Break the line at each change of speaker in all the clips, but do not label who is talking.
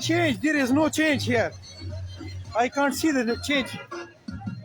change, there is no change here. I can't see the change.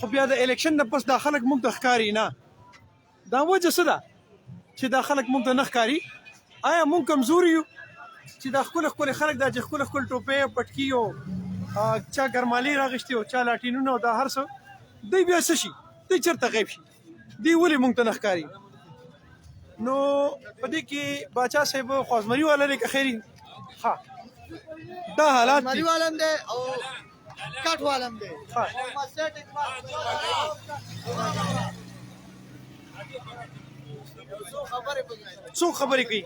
خو بیا د election نه پس دا خلک موږ ته ښکاري نه. دا وجه څه ده چې دا خلک موږ ته نه ښکاري؟ آیا موږ کمزوري یو چې دا ښکلي خلک دا چې ښکلي ټوپۍ او پټکي او چا ګرمالي راغشتي او چا لاټینونه او دا هر څه دوی بیا څه شي؟ دوی چېرته غیب شي؟ دوی ولې موږ ته نه ښکاري؟ نو په دې کې باچا صاحب خو ازمري والا دی که خیري؟ ها دا حالات دي. او کټ والم دی. څو خبرې کوي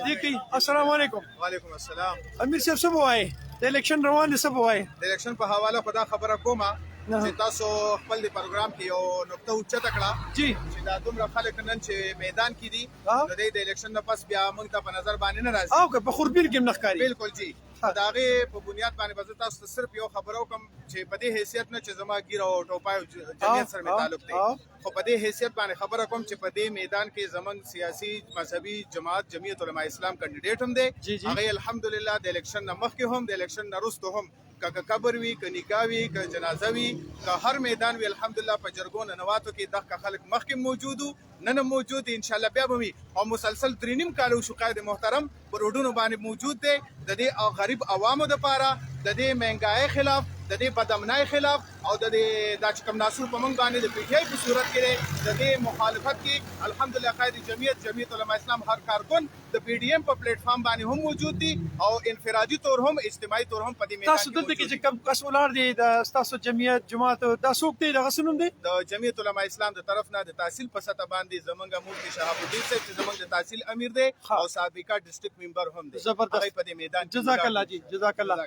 دې کوي. السلام علیکم.
وعلیکم السلام.
امیر صاحب څه به وایي؟ د الیکشن روان دي، څه به وایي؟
د الیکشن په حواله خو دا خبره کومه چې تاسو خپل د پروګرام کې یو نقطه اوچته کړه
جی
چې دا دومره خلک نن چې میدان کې دي نو د الیکشن نه پس بیا موږ ته په نظر باندې نه راځي
او که په خوربین کې هم نه ښکاري.
بالکل جی. د هغې په بنیاد باندې به زه تاسو ته صرف یو خبره وکړم چې په دې حیثیت نه چې زما ګیر او ټوپای او جمعیت سره مې تعلق دی، خو په دې حیثیت باندې خبره کوم چې په دې میدان کې زموږ سیاسي مذهبي جماعت جمعیت علماء اسلام کینډیډیټ هم دی. هغې الحمدلله د الیکشن نه مخکې هم د الیکشن نه وروسته هم که قبر وي که نکاح وي که جنازه وي که هر میدان وي الحمدلله په جرګو ننواتو کې دغه خلک مخکې موجود وو، نن هم موجود دي، انشاءالله بیا به وي او مسلسل 3.5 کاله وشو قائد محترم په روډونو باندې موجود دی د دې غریب عوامو دپاره د دې مهنګایۍ خلاف د دې بدامنۍ خلاف او د دې دا چې کوم ناسور په موږ باندې د پی ټی آی په صورت کې د دې مخالفت کې الحمدلله قائد جمعیت علماء اسلام هر کارکن د پی ډی ایم په پلیټ فارم باندې هم موجود دي او انفرادي طور هم اجتماعي طور هم په دې میدان
تاسو دلته کې چې کوم کس ولاړ دی د تاسو جمعیت جماعت دا څوک دی؟ دغه څه نوم دی؟
د جمعیت علماء اسلام د طرف نه د تحصیل په سطح باندې زمونږ مفتي شهاب الدین صاحب چې زمونږ د تحصیل امیر دی او سابقہ ډسټرکٹ ممبر هم دی.
زبردست
په دې میدان.
جزاک اللہ جی، جزاک اللہ.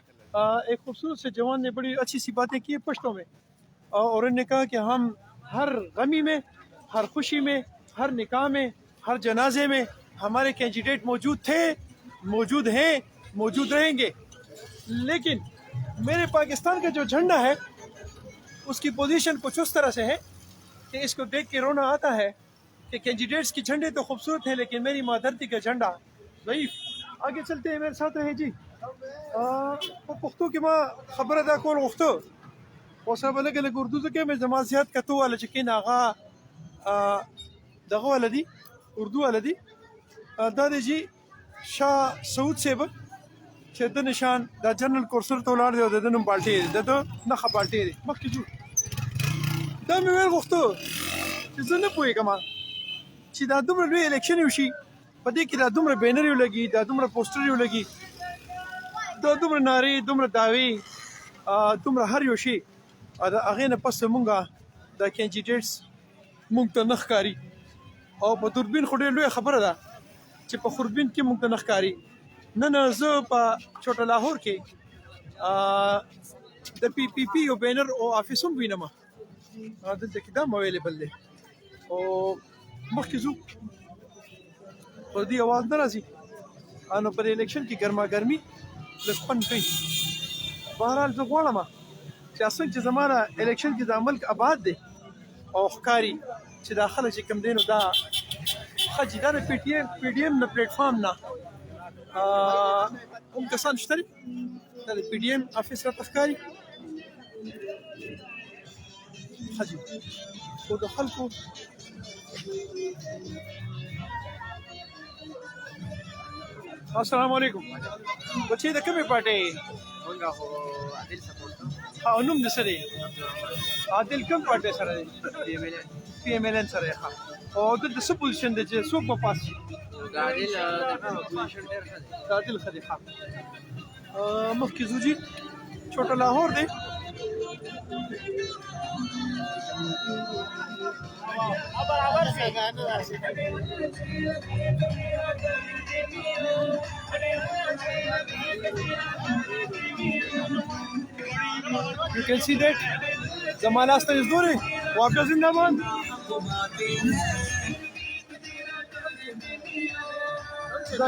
ایک خوبصورت سے جوان نے بڑی اچھی سی باتیں کی پشتوں میں اور انہوں نے کہا کہ ہم ہر غمی میں، ہر خوشی میں، ہر نکاح میں، ہر جنازے میں ہمارے کینڈیڈیٹ موجود تھے، موجود ہیں، موجود رہیں گے. لیکن میرے پاکستان کا جو جھنڈا ہے اس کی پوزیشن کچھ اس طرح سے ہے کہ اس کو دیکھ کے رونا آتا ہے کہ کینڈیڈیٹس کی جھنڈے تو خوبصورت ہیں لیکن میری ماں دھرتی کا جھنڈا ضعیف. آگے چلتے ہیں، میرے ساتھ رہے جی. پښتو کې ما خبره دا کول غوښته خو صاحب لږ اردو کې مې زما زیات کتو والا چې کین هغه دغه والا دي اردو والا دي دا دی جی شاه سعود صاحب چې د نشان دا جنرال کورسر ته ولاړ دی او د نوم پالټي دی د نخه پالټي دی مخکې جوړ دا مې ویل غوښته چې زه نه پوهېږم چې دا دومره لوی الیکشن وشي په دې کې دا دومره بینر یو لګي دا دومره پوسټر یو لګي دا دومره نارې دومره دعوې دومره هر یو شی د هغې نه پس مونږه دا کینډیډیټس مونږ ته نه ښکاري او په دوربین خو ډېر لویه خبره ده چې په خوربین کې مونږ ته نه ښکاري. نن زه په چوټه لاهور کې د پی پی پي یو بینر او آفیس هم وینم دلته کې دا هم اویلیبل دی او مخکې ځو په دې اواز نه راځي نو پر الیکشن کې ګرما ګرمي لږ کوي. بهرحال زه غواړم چې څنګه چې زما الیکشن کې دا ملک آباد دی او ښکاري چې دا خلک چې کوم دی نو دا ښه چې دا د پی ټي ایم نه پلیټ فارم نه کوم کسان شته دي دا د پی ټي ایم افیس راته ښکاري ښه جي خو د خلکو السلام علیکم. بچې د کومې پارټۍ؟
مونږ خو عادل سپورټ کوو.
او نوم دې څه دی؟ عادل کوم پارټۍ سره دی؟
D M L A.
P M L N سره ښه او دلته څه پوزیشن دی چې څوک به پاس شي د عادل ښه دی ښه مخکې ځو جي چھوٹا لاہور دی You can see that Zaman Asta is Dore. Water Zindabad. The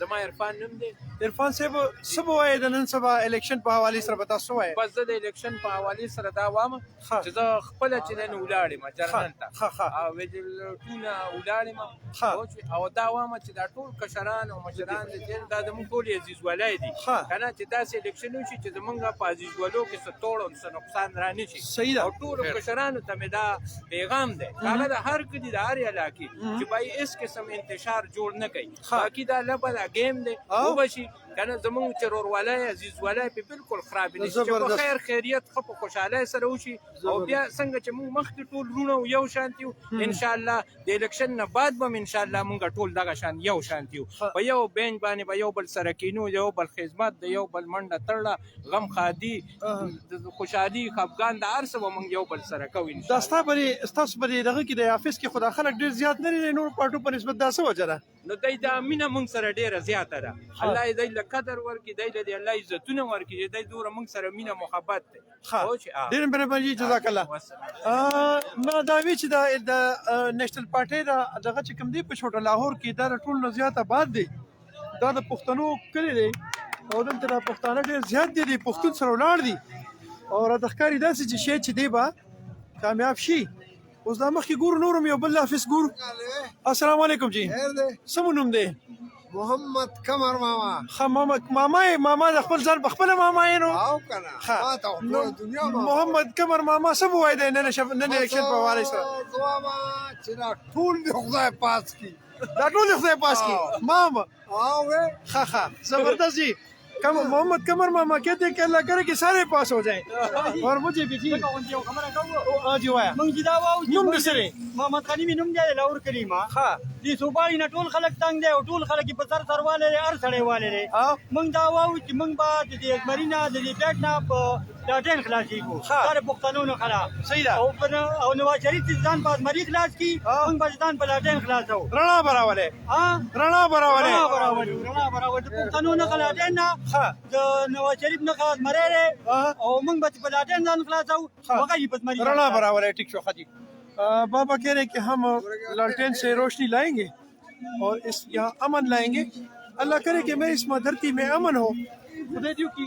زما عرفان نوم دی
عرفان صاحب سبا وای د نن سبا الیکشن په حواله سره بتا سو وای
بس د الیکشن په حواله سره دا وامه
ها.
چې زه خپل چې نن ولاړم جرنل ته
ها، ها.
او ویلټونه ولاړم
ها.
او دا وامه چې دا ټول کشران او مشران دي دا د موږ ټول عزیز ولای دي
ها.
کنه چې داسې الیکشن وشي چې زمونږ په عزیز ولو کې څه توړ او څه نقصان را نه شي
صحیح ده.
او ټول کشرانو ته مې دا پیغام دی هغه د هر کدي د هر علاقې چې بای اس قسم انتشار جوړ نه کوي
ها.
باقي دا لبل گیم دی
او.
او بشي کنه زمونږ چرور ولای عزیز ولای په بالکل خراب دي چې
زبردست.
په خیر خیریت خو په خوشاله سره وشي او بیا څنګه چې موږ مخکې ټول رونه یو شانتیو ان شاء الله د الیکشن نه بعد به ان شاء الله موږ ټول دغه شان یو شانتیو په یو بینچ باندې به یو بل سره کینو یو بل خدمت د یو بل منډه تړله غم خادي د خوشحالي خفګان د هر څه به موږ یو بل سره کوو ان شاء
دا
الله
ستاسو په دغه کې د افیس کې خدا خلک ډیر زیات نه لري نور پارټو په نسبت دا څه وجه ده
نو دای دا مینه موږ سره ډیره زیاته ده الله دې له قدر ورکړي دای دې الله عزتونه ورکړي دای دوره موږ سره مینه محبت ده
ډیر مهرباني جزاک الله ما دا وی چې د نېشنل پارټي دغه چې کوم دی په چھوټا لاهور کې دا ټول نه زیات آباد دی دا د پښتنو کلی دی او دلته د پښتانه ډیر زیات دي پښتون سره ولاړ دي او راته ښکاري داسې چې شی چې دی به کامیاب شي اوس دا مخکې ګورو نورم یو بل حافظ ګورو السلام علیکم جی سمو نوم دی
محمد قمر ماما
ماما د خپل ځان په خپل ماما یې نو
او کنه ما ته ټول دنیا ما
محمد قمر ماما څه وای دی نن الیکشن په حواله سره
زما چې دا ټول د خدای پاس کی
دا ټول د خدای پاس کی ماما
او
ها زبردست جی محمد قمر ماما کہتے ہیں کہ اللہ کرے کہ سارے پاس ہو جائیں اور مجھے بھی جی جی وایا
مونږ دا واو
نوم د سره
محمد غنی می نوم دی لاور کریما
ها
دې صوبای نه ټول خلک تنگ دی او ټول خلک په سر سرواله لري هر سړی والے لري مونږ دا واو چې مونږ با د دې مرینا د دې ټاټ نه په لاټین خلاصي کو سره پښتنو نه خلا
صحیح ده
او نواز شریف ځان په مری خلاص کی مونږ به ځان په لاټین خلاصو
رڼا براوله
ها
رڼا براوله
د پښتنو نه خلاټین نه د نواز شریف نه خلاص مری او مونږ به په لاټین ځان خلاصو هغه په مری
رڼا براوله ټیک شو خدي بابا کہہ رہے ہیں کہ ہم لالٹین سے روشنی لائیں گے اور اس یہاں امن لائیں گے اللہ کرے کہ میں اس دھرتی میں امن ہو خدا دیو کی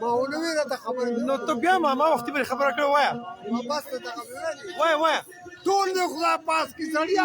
ما هو نويرة تخبر
نو تو بیا ماما وختي بری خبره کړو وایا
ما بس تخبر
وایا
طول دے خدا پاس کی سڑیا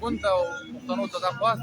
كنت مقتنع تدخواست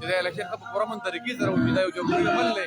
چې دا الیکشن په پوره من طریقې سره وشي دا یو جمهوریت عمل دی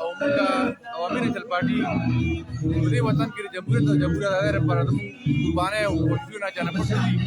او موږ عوامي نېشنل پارټي په دې وطن کې جمهوریت لپاره د قربانۍ او کوششونه چانه پټ دي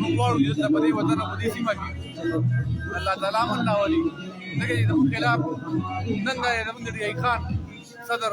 موږ غواړو چې په دې وطن او په دې سیمه کې الله تعالی من راولي دغه زموږ خلاف نن دا زموږ د ای خان صدر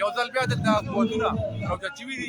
یو ځل بیا دلته قوتونه راوچوي دي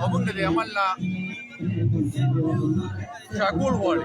او موږ د عمل نه شاکول غواړي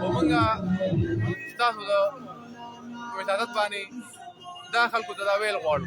او موږ ستاسو د وزارت باندې دا خلکو ته دا ویل غواړو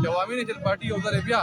چې عوامي نېشنل پارټي یو ځل بیا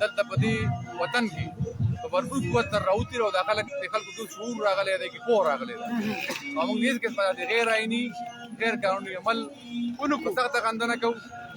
دلته په دې وطن کې په بھرپور قوت سره راوتي او د خلکو د شعور راغلی دی کې پوه راغلی دی او موږ دې کې په غیر آئیني غیر قانوني عمل ونکړو سخته غندنه کوو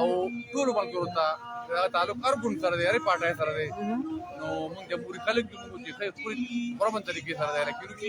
او ټول ملګرو ته دا تعلق ارګون سره دی هرې پارټۍ سره دی نو موږ جمهوري خلک یو چې پوری پرمن طریقې سره دی الیکشن کې